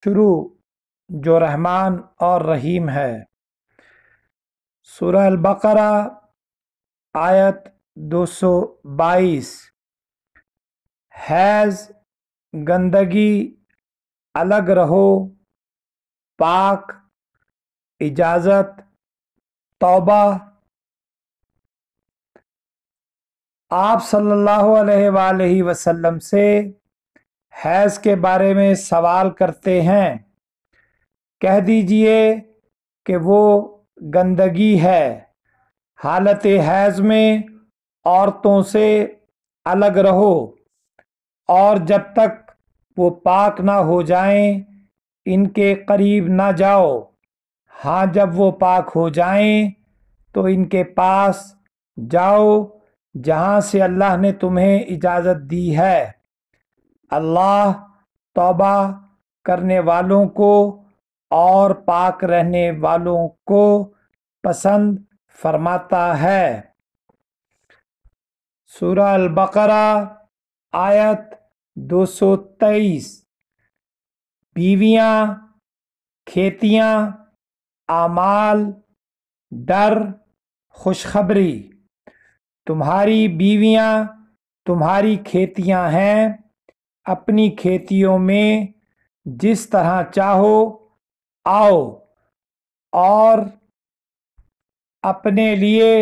شروع جو رحمان اور رحیم ہے۔ سورہ البقرہ آیت 222۔ حیض گندگی الگ رہو، پاک اجازت توبہ۔ آپ صلی اللہ علیہ وآلہ وسلم سے حیض کے بارے میں سوال کرتے ہیں، کہہ دیجئے کہ وہ گندگی ہے۔ حالت حیض میں عورتوں سے الگ رہو، اور جب تک وہ پاک نہ ہو جائیں ان کے قریب نہ جاؤ۔ ہاں، جب وہ پاک ہو جائیں تو ان کے پاس جاؤ جہاں سے اللہ نے تمہیں اجازت دی ہے۔ اللہ توبہ کرنے والوں کو اور پاک رہنے والوں کو پسند فرماتا ہے۔ سورہ البقرہ آیت 223۔ بیویاں، کھیتیاں، اعمال، ڈر، خوشخبری۔ تمہاری بیویاں تمہاری کھیتیاں ہیں، اپنی کھیتیوں میں جس طرح چاہو آؤ، اور اپنے لیے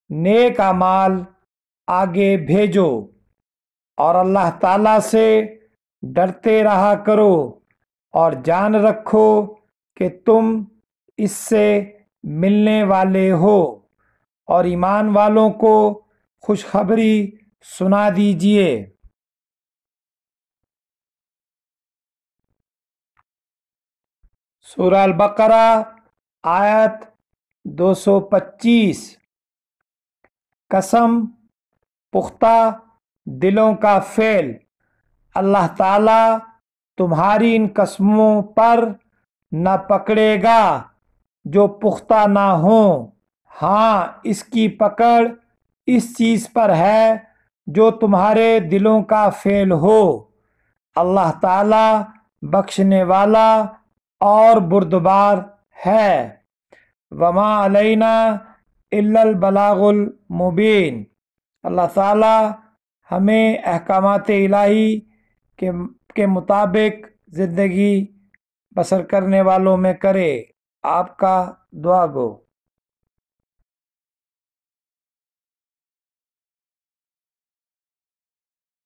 نیک اعمال آگے بھیجو، اور اللہ تعالیٰ سے ڈرتے رہا کرو، اور جان رکھو کہ تم اس سے ملنے والے ہو، اور ایمان والوں کو خوشخبری سنا دیجئے۔ سورہ البقرہ آیت 225۔ قسم، پختہ دلوں کا فعل۔ اللہ تعالیٰ تمہاری ان قسموں پر نہ پکڑے گا جو پختہ نہ ہوں۔ ہاں، اس کی پکڑ اس چیز پر ہے جو تمہارے دلوں کا فعل ہو۔ اللہ تعالیٰ بخشنے والا اور بردبار ہے۔ وما علینا الا البلاغ المبین۔ اللہ تعالیٰ ہمیں احکامات الہی کے مطابق زندگی بسر کرنے والوں میں کرے۔ آپ کا دعا گو۔